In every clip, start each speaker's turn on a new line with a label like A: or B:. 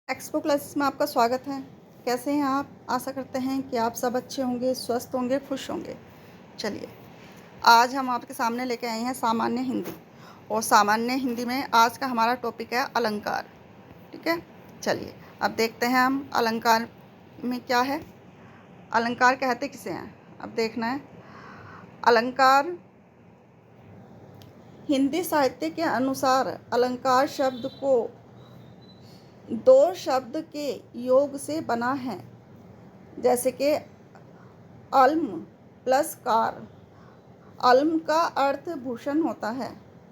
A: Expo classes में आपका स्वागत है। कैसे हैं आप? आशा करते हैं कि आप सब अच्छे होंगे, स्वस्थ होंगे, खुश होंगे। चलिए, आज हम आपके सामने लेके आए हैं सामान्य हिंदी। और सामान्य हिंदी में आज का हमारा टॉपिक है अलंकार। ठीक है, चलिए अब देखते हैं हम अलंकार में क्या है। अलंकार कहते किसे हैं, अब देखना है। अलंकार हिंदी साहित्य के अनुसार अलंकार शब्द को दो शब्द के योग से बना है, जैसे कि अल्म प्लस कार। अल्म का अर्थ भूषण होता है।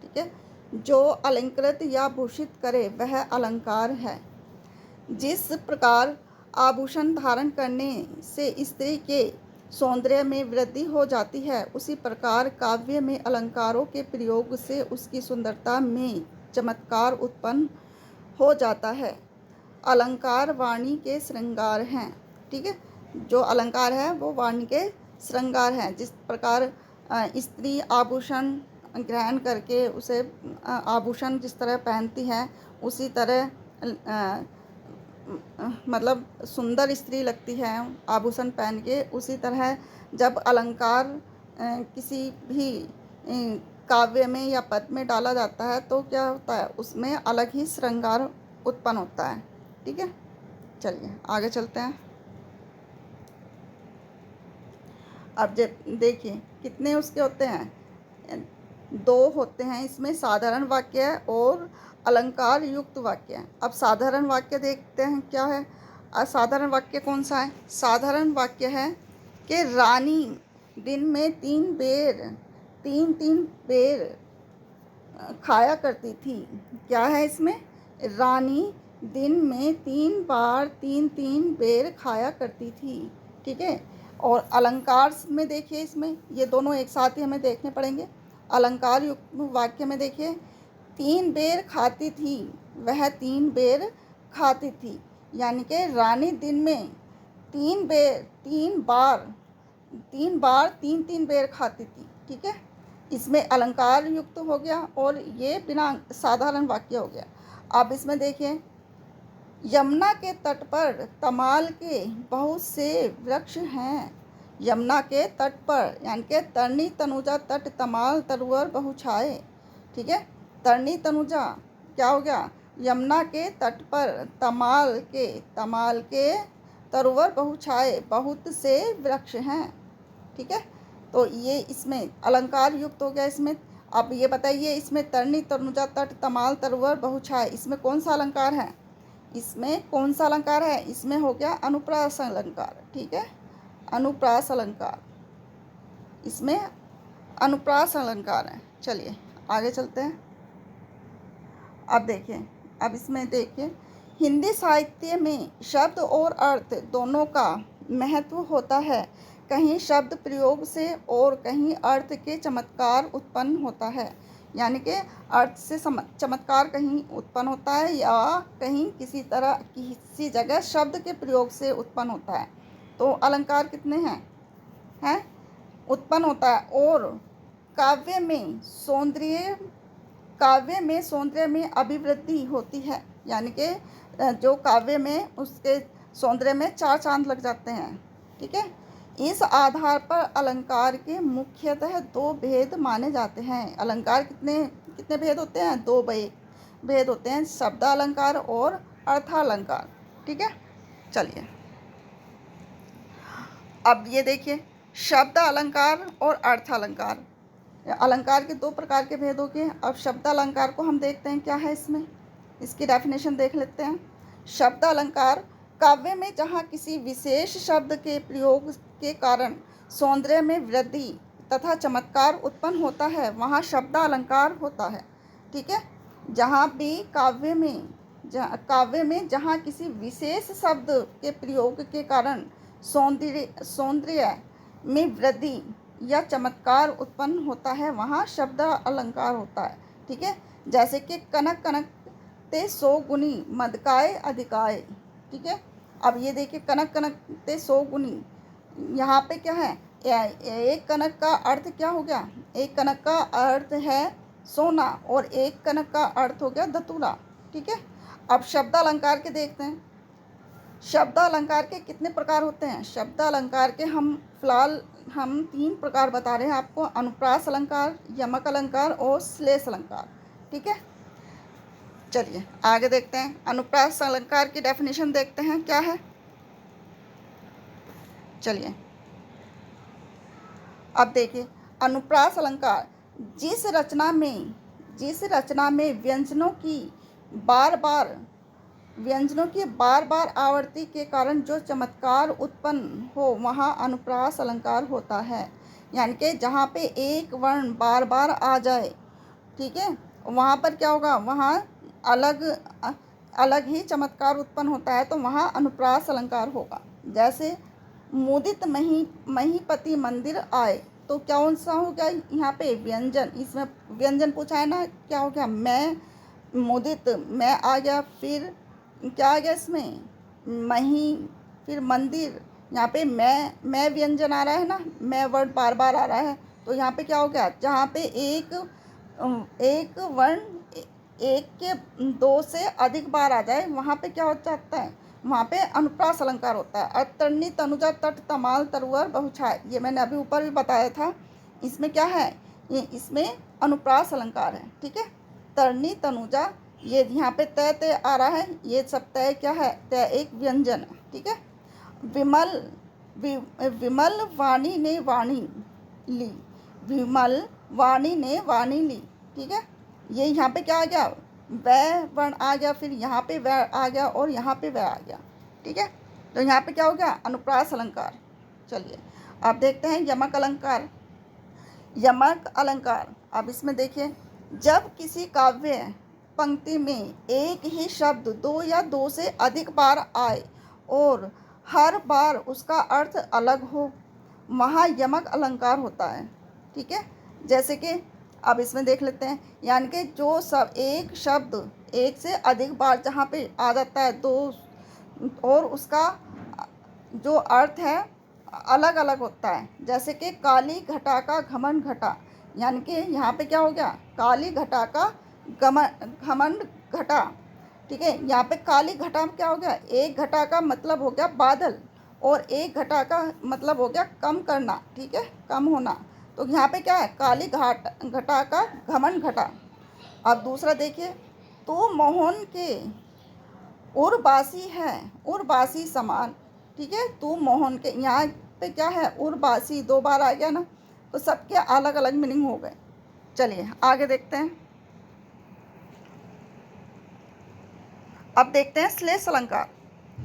A: ठीक है, जो अलंकृत या भूषित करे वह अलंकार है। जिस प्रकार आभूषण धारण करने से स्त्री के सौंदर्य में वृद्धि हो जाती है, उसी प्रकार काव्य में अलंकारों के प्रयोग से उसकी सुंदरता में चमत्कार उत्पन्न हो जाता है। अलंकार वाणी के श्रृंगार हैं। ठीक है, जो अलंकार है वो वाणी के श्रृंगार हैं। जिस प्रकार स्त्री आभूषण ग्रहण करके उसे आभूषण जिस तरह पहनती है, उसी तरह मतलब सुंदर स्त्री लगती है आभूषण पहन के। उसी तरह जब अलंकार किसी भी काव्य में या पद में डाला जाता है तो क्या होता है, उसमें अलग ही श्रृंगार उत्पन्न होता है। ठीक है, चलिए आगे चलते हैं। अब देखिए कितने उसके होते हैं, दो होते हैं इसमें, साधारण वाक्य और अलंकार युक्त वाक्य। अब साधारण वाक्य देखते हैं क्या है। असाधारण वाक्य कौन सा है? साधारण वाक्य है कि रानी दिन में तीन तीन बेर खाया करती थी। क्या है इसमें? रानी दिन में तीन तीन बेर खाया करती थी। ठीक है, और अलंकार में देखिए, इसमें ये दोनों एक साथ ही हमें देखने पड़ेंगे। अलंकार युक्त वाक्य में देखिए, 3 बेर खाती थी, वह 3 बेर खाती थी। यानी कि रानी दिन में 3 बार तीन बेर खाती थी। ठीक है, इसमें अलंकार युक्त हो गया और ये बिना साधारण वाक्य हो गया। अब इसमें देखिए, यमुना के तट पर तमाल के बहुत से वृक्ष हैं। यमुना के तट पर यानी कि तरनी तनुजा तट तमाल तरुवर बहुछाए। ठीक है, तरनी तनुजा क्या हो गया? यमुना के तट पर तमाल के तरुवर बहुछाए, बहुत से वृक्ष हैं। ठीक है, तो ये इसमें अलंकार युक्त हो गया इसमें। अब ये बताइए, इसमें तरनी तनुजा तट तमाल तरुवर बहुछाए, इसमें कौन सा अलंकार है? इसमें कौन सा अलंकार है? इसमें हो गया अनुप्रास अलंकार। ठीक है, अनुप्रास अलंकार, इसमें अनुप्रास अलंकार है। चलिए आगे चलते हैं। अब इसमें देखिए, हिंदी साहित्य में शब्द और अर्थ दोनों का महत्व होता है। कहीं शब्द प्रयोग से और कहीं अर्थ के चमत्कार उत्पन्न होता है। यानी कि अर्थ से चमत्कार कहीं उत्पन्न होता है या कहीं किसी जगह शब्द के प्रयोग से उत्पन्न होता है। तो अलंकार कितने हैं उत्पन्न होता है। और काव्य में सौंदर्य में अभिवृद्धि होती है। यानी कि जो काव्य में उसके सौंदर्य में 4 चांद लग जाते हैं। ठीक है, इस आधार पर अलंकार के मुख्यतः 2 भेद माने जाते हैं। अलंकार कितने भेद होते हैं? 2 भेद होते हैं, शब्द अलंकार और अर्थालंकार। ठीक है, चलिए अब ये देखिए, शब्द अलंकार और अर्थालंकार। अलंकार के 2 प्रकार के भेद हो गए। अब शब्द अलंकार को हम देखते हैं क्या है इसमें, इसकी डेफिनेशन देख लेते हैं। शब्द अलंकार काव्य में जहाँ किसी विशेष शब्द के प्रयोग के कारण सौंदर्य में वृद्धि तथा चमत्कार उत्पन्न होता है, वहाँ शब्द अलंकार होता है। ठीक है, जहाँ भी काव्य में जहाँ किसी विशेष शब्द के प्रयोग के कारण सौंदर्य में वृद्धि या चमत्कार उत्पन्न होता है, वहाँ शब्द अलंकार होता है। ठीक है, जैसे कि कनक कनक ते 100 गुनी मदकाय अधिकाय। ठीक है, अब ये देखिए, कनक कनक ते 100 गुनी, यहाँ पे क्या है? एक कनक का अर्थ क्या हो गया? एक कनक का अर्थ है सोना और एक कनक का अर्थ हो गया धतूरा। ठीक है, अब शब्द अलंकार के देखते हैं। शब्द अलंकार के कितने प्रकार होते हैं? शब्द अलंकार के हम फिलहाल हम 3 प्रकार बता रहे हैं आपको, अनुप्रास अलंकार, यमक अलंकार और श्लेष अलंकार। ठीक है, चलिए आगे देखते हैं। अनुप्रास अलंकार की डेफिनेशन देखते हैं क्या है। चलिए अब देखिए, अनुप्रास अलंकार जिस रचना में व्यंजनों की बार बार आवर्ती के कारण जो चमत्कार उत्पन्न हो वहाँ अनुप्रास अलंकार होता है। यानी कि जहाँ पे एक वर्ण बार बार आ जाए, ठीक है, वहाँ पर क्या होगा, वहाँ अलग ही चमत्कार उत्पन्न होता है, तो वहाँ अनुप्रास अलंकार होगा। जैसे मुदित महीपति मंदिर आए, तो कौन सा हो गया यहाँ पे व्यंजन, इसमें व्यंजन पूछा है ना, क्या हो गया, मैं, मुदित मैं आ गया, फिर क्या आ गया इसमें मही, फिर मंदिर, यहाँ पे मैं व्यंजन आ रहा है ना, मैं वर्ड बार बार आ रहा है, तो यहाँ पे क्या हो गया, जहाँ पे एक वर्ण एक के 2 से अधिक बार आ जाए वहाँ पे क्या हो जाता है, वहाँ पे अनुप्रास अलंकार होता है। अतरणी तनुजा तट तमाल तरुअर बहुछाय, ये मैंने अभी ऊपर भी बताया था। इसमें क्या है, ये इसमें अनुप्रास अलंकार है। ठीक है, तरणी तनुजा, ये यहाँ पे तय तय आ रहा है, ये सब तय क्या है, तय एक व्यंजन है। ठीक है, विमल वाणी ने वाणी ली, विमल वाणी ने वाणी ली। ठीक है, ये यहाँ पे क्या आ गया, वह वर्ण आ गया, फिर यहाँ पे वह आ गया और यहाँ पे वह आ गया। ठीक है, तो यहाँ पे क्या हो गया, अनुप्रास अलंकार। चलिए अब देखते हैं यमक अलंकार। यमक अलंकार, अब इसमें देखिए, जब किसी काव्य पंक्ति में एक ही शब्द 2 या 2 से अधिक बार आए और हर बार उसका अर्थ अलग हो, वहाँ यमक अलंकार होता है। ठीक है, जैसे कि अब इसमें देख लेते हैं, यानी कि जो सब एक शब्द एक से अधिक बार जहाँ पे आ जाता है 2 और उसका जो अर्थ है अलग अलग होता है। जैसे कि काली घटा का घमंड घटा, यानी कि यहाँ पे क्या हो गया, काली घटा का घमंड घटा। ठीक है, यहाँ पे काली घटा में क्या हो गया, एक घटा का मतलब हो गया बादल और एक घटा का मतलब हो गया कम करना। ठीक है, कम होना, तो यहाँ पे क्या है, काली घटा का घमंड घटा। अब दूसरा देखिए, तो मोहन के उर्वासी है उर्वासी समान। ठीक है, तो मोहन के, यहाँ पे क्या है, उर्वासी 2 बार आ गया ना, तो सबके अलग अलग मीनिंग हो गए। चलिए आगे देखते हैं। अब देखते हैं श्लेष अलंकार।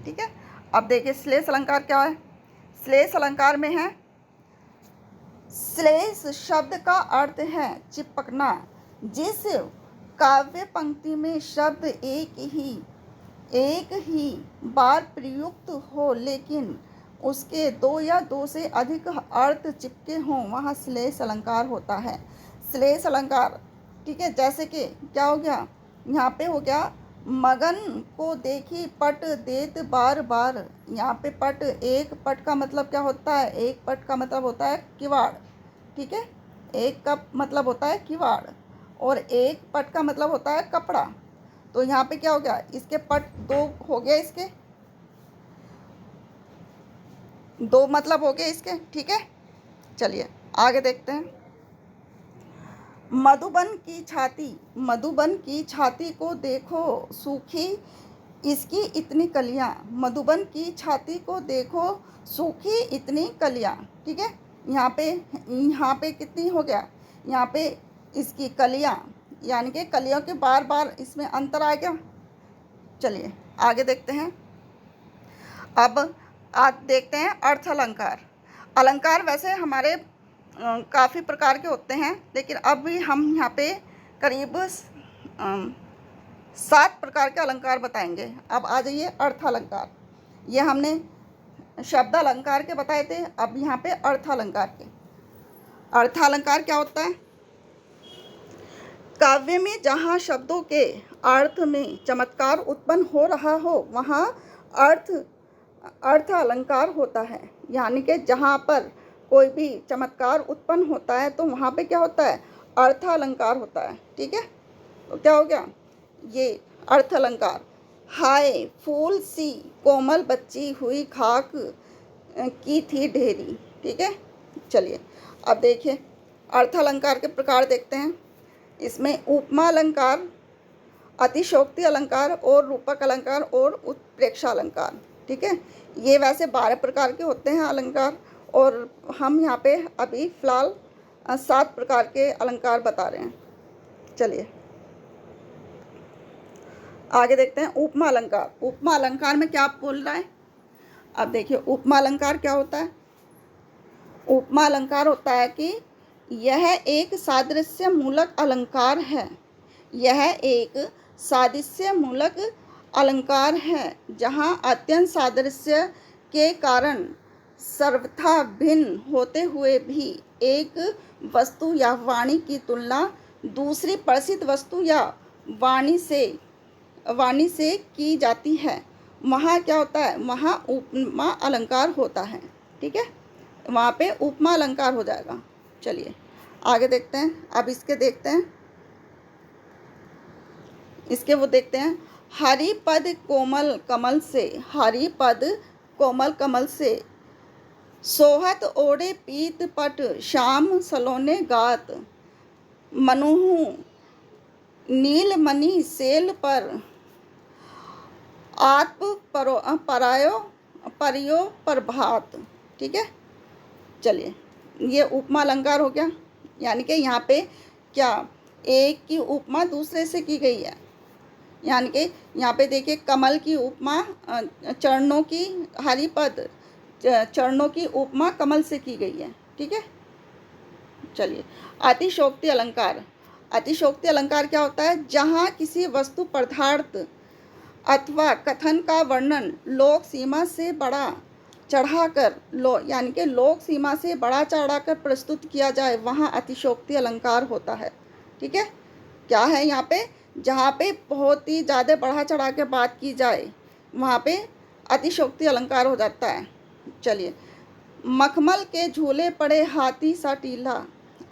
A: ठीक है, अब देखिए श्लेष अलंकार क्या है। श्लेष अलंकार में है, श्लेष शब्द का अर्थ है चिपकना। जिस काव्य पंक्ति में शब्द एक ही बार प्रयुक्त हो लेकिन उसके 2 या 2 से अधिक अर्थ चिपके हों वहाँ श्लेष अलंकार होता है। श्लेष अलंकार, ठीक है, जैसे कि क्या हो गया, यहाँ पे हो गया, मगन को देखी पट देत बार बार। यहाँ पे पट, एक पट का मतलब क्या होता है, एक पट का मतलब होता है किवाड़। ठीक है, एक का मतलब होता है किवाड़ और एक पट का मतलब होता है कपड़ा। तो यहाँ पे क्या हो गया, इसके पट 2 हो गए, इसके 2 मतलब हो गए इसके। ठीक है, चलिए आगे देखते हैं। मधुबन की छाती को देखो सूखी इसकी इतनी कलियां। मधुबन की छाती को देखो सूखी इतनी कलियां। ठीक है, यहाँ पे कितनी हो गया, यहाँ पे इसकी कलियां, यानी कि कलियों के बार बार इसमें अंतर आ गया। चलिए आगे देखते हैं। अब आज देखते हैं अर्थ अलंकार। अलंकार वैसे हमारे काफ़ी प्रकार के होते हैं, लेकिन अब भी हम यहाँ पे करीब 7 प्रकार के अलंकार बताएंगे। अब आ जाइए अर्थ अलंकार। ये हमने शब्द अलंकार के बताए थे, अब यहाँ पे अर्थ अलंकार के। अर्थ अलंकार क्या होता है, काव्य में जहाँ शब्दों के अर्थ में चमत्कार उत्पन्न हो रहा हो वहाँ अर्थ अलंकार होता है। यानी कि जहाँ पर कोई भी चमत्कार उत्पन्न होता है तो वहाँ पे क्या होता है, अर्थ अलंकार होता है। ठीक है, तो क्या हो गया, ये अर्थ अलंकार। हाय फूल सी कोमल बच्ची हुई खाक की थी ढेरी। ठीक है, चलिए अब देखिए अर्थ अलंकार के प्रकार देखते हैं। इसमें उपमा अलंकार, अतिशयोक्ति अलंकार और रूपक अलंकार और उत्प्रेक्षा अलंकार। ठीक है, ये वैसे 12 प्रकार के होते हैं अलंकार, और हम यहाँ पे अभी फ़िलहाल 7 प्रकार के अलंकार बता रहे हैं। चलिए आगे देखते हैं उपमा अलंकार। उपमा अलंकार में क्या बोल रहा है, अब देखिए उपमा अलंकार क्या होता है। उपमा अलंकार होता है कि यह एक सादृश्य मूलक अलंकार है। यह एक सादृश्य मूलक अलंकार है जहाँ अत्यंत सादृश्य के कारण सर्वथा भिन्न होते हुए भी एक वस्तु या वाणी की तुलना दूसरी प्रसिद्ध वस्तु या वाणी से की जाती है। वहाँ क्या होता है, वहाँ उपमा अलंकार होता है। ठीक है, वहाँ पे उपमा अलंकार हो जाएगा। चलिए आगे देखते हैं। अब इसके देखते हैं, इसके वो देखते हैं। हरि पद कोमल कमल से, हरि पद कोमल कमल से, सोहत ओढ़े पीत पट श्याम सलोने गात, मनुहु नील मणि सेल पर, आत्म परायो परियो प्रभात। ठीक है, चलिए ये उपमा अलंकार हो गया। यानी कि यहाँ पे क्या एक की उपमा दूसरे से की गई है। यानी कि यहाँ पे देखिए कमल की उपमा चरणों की, हरिपद चरणों की उपमा कमल से की गई है। ठीक है, चलिए अतिशयोक्ति अलंकार। अतिशयोक्ति अलंकार क्या होता है, जहाँ किसी वस्तु पदार्थ अथवा कथन का वर्णन लोक सीमा से बढ़ा चढ़ाकर यानी कि लोक सीमा से बढ़ा चढ़ाकर प्रस्तुत किया जाए, वहाँ अतिशयोक्ति अलंकार होता है। ठीक है, क्या है यहाँ पे, जहाँ पे बहुत ही ज़्यादा बढ़ा चढ़ा के बात की जाए वहाँ पे अतिशयोक्ति अलंकार हो जाता है। चलिए मखमल के झूले पड़े हाथी सा टीला।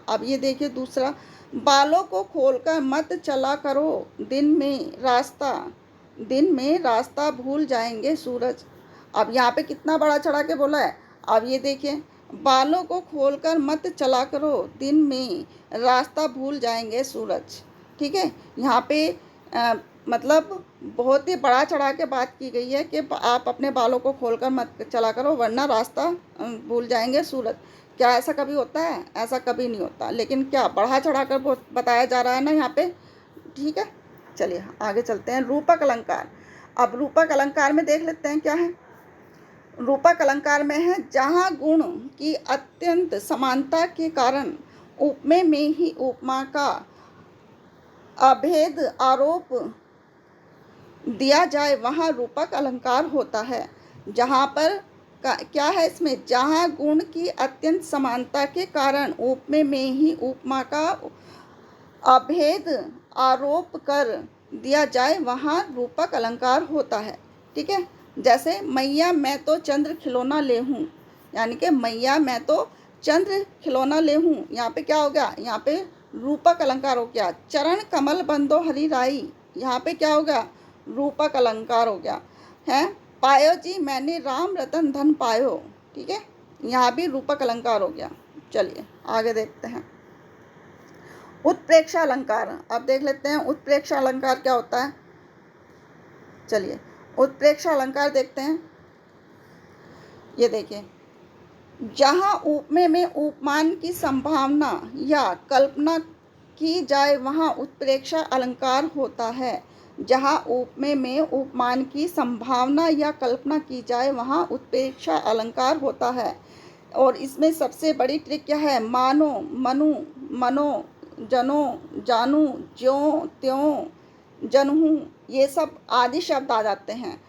A: अब ये देखिए दूसरा, बालों को खोलकर मत चला करो दिन में रास्ता भूल जाएंगे सूरज। अब यहाँ पे कितना बड़ा चढ़ा के बोला है। अब ये देखिए, बालों को खोलकर मत चला करो दिन में रास्ता भूल जाएंगे सूरज। ठीक है, यहाँ पे मतलब बहुत ही बड़ा चढ़ा के बात की गई है कि आप अपने बालों को खोलकर मत चला करो वरना रास्ता भूल जाएंगे सूरज। क्या ऐसा कभी होता है, ऐसा कभी नहीं होता, लेकिन क्या बढ़ा चढ़ा कर बताया जा रहा है ना यहाँ पे। ठीक है, चलिए आगे चलते हैं। रूपक अलंकार। अब रूपक अलंकार में देख लेते हैं क्या है। रूपक अलंकार में है, जहाँ गुण की अत्यंत समानता के कारण उपमे में ही उपमा का अभेद आरोप दिया जाए, वहाँ रूपक अलंकार होता है। जहाँ पर क्या है इसमें, जहाँ गुण की अत्यंत समानता के कारण उपमे में ही उपमा का अभेद आरोप कर दिया जाए, वहाँ रूपक अलंकार होता है। ठीक है, जैसे मैया मैं तो चंद्र खिलौना ले हूँ, यानी कि मैया मैं तो चंद्र खिलौना ले हूँ, यहाँ पे क्या हो गया, यहाँ पे रूपक अलंकार हो गया। चरण कमल बंदो हरि राई, यहाँ पे क्या हो गया, रूपक अलंकार हो गया है। पायो जी मैंने राम रतन धन पायो। ठीक है, यहाँ भी रूपक अलंकार हो गया। चलिए आगे देखते हैं उत्प्रेक्षा अलंकार। अब देख लेते हैं उत्प्रेक्षा अलंकार क्या होता है। चलिए उत्प्रेक्षा अलंकार देखते हैं। ये देखिए, जहाँ उपमे में उपमान की संभावना या कल्पना की जाए, वहाँ उत्प्रेक्षा अलंकार होता है। जहाँ उपमे में उपमान की संभावना या कल्पना की जाए, वहाँ उत्प्रेक्षा अलंकार होता है। और इसमें सबसे बड़ी ट्रिक क्या है, मानो, मनु, मनो, जनो, जानू, ज्यों, त्यों, जनहूँ, ये सब आदि शब्द आ जाते हैं।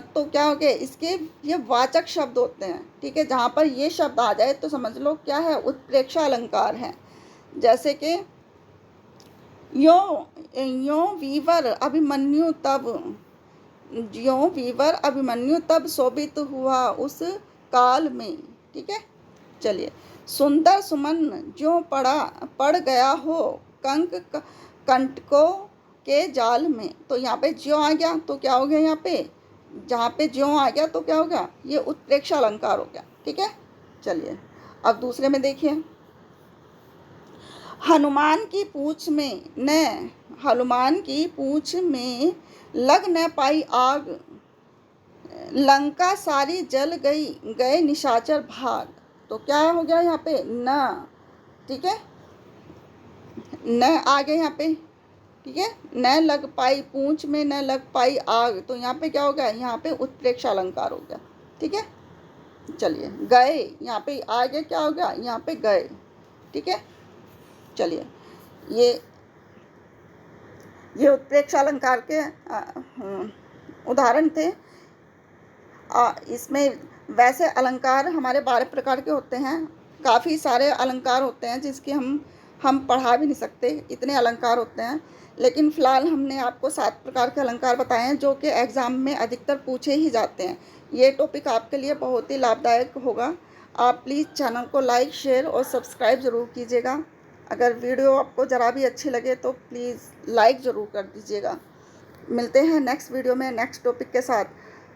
A: तो क्या हो गया, इसके ये वाचक शब्द होते हैं। ठीक है, जहाँ पर ये शब्द आ जाए तो समझ लो क्या है, उत्प्रेक्षा अलंकार है। जैसे कि यो वीवर अभिमन्यु तब शोभित हुआ उस काल में। ठीक है, चलिए सुंदर सुमन जो पड़ गया हो कंटको के जाल में, तो यहाँ पे ज्यों आ गया तो क्या हो गया, यहाँ पे जहाँ पे ज्यों आ गया तो क्या हो गया, ये उत्प्रेक्षा अलंकार हो गया। ठीक है, चलिए अब दूसरे में देखिए, हनुमान की पूंछ में न, हनुमान की पूंछ में लग न पाई आग, लंका सारी जल गई, गए निशाचर भाग। तो क्या हो गया यहाँ पे, न। ठीक है, न आ गया यहाँ पे। ठीक है, न लग पाई पूंछ में, न लग पाई आग, तो यहाँ पे क्या हो गया, यहाँ पे उत्प्रेक्षा अलंकार हो गया। ठीक है, चलिए गए, यहाँ पे आगे क्या हो गया, यहाँ पे गए। ठीक है, चलिए ये उत्प्रेक्षा अलंकार के उदाहरण थे। इसमें वैसे अलंकार हमारे 12 प्रकार के होते हैं, काफ़ी सारे अलंकार होते हैं जिसके हम पढ़ा भी नहीं सकते, इतने अलंकार होते हैं। लेकिन फ़िलहाल हमने आपको 7 प्रकार के अलंकार बताए हैं जो कि एग्ज़ाम में अधिकतर पूछे ही जाते हैं। ये टॉपिक आपके लिए बहुत ही लाभदायक होगा। आप प्लीज़ चैनल को लाइक, शेयर और सब्सक्राइब ज़रूर कीजिएगा। अगर वीडियो आपको ज़रा भी अच्छी लगे तो प्लीज़ लाइक ज़रूर कर दीजिएगा। मिलते हैं नेक्स्ट वीडियो में नेक्स्ट टॉपिक के साथ।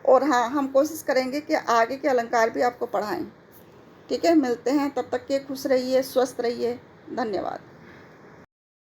A: और हाँ, हम कोशिश करेंगे कि आगे के अलंकार भी आपको पढ़ाएं। ठीक है, मिलते हैं, तब तक के खुश रहिए, स्वस्थ रहिए। धन्यवाद।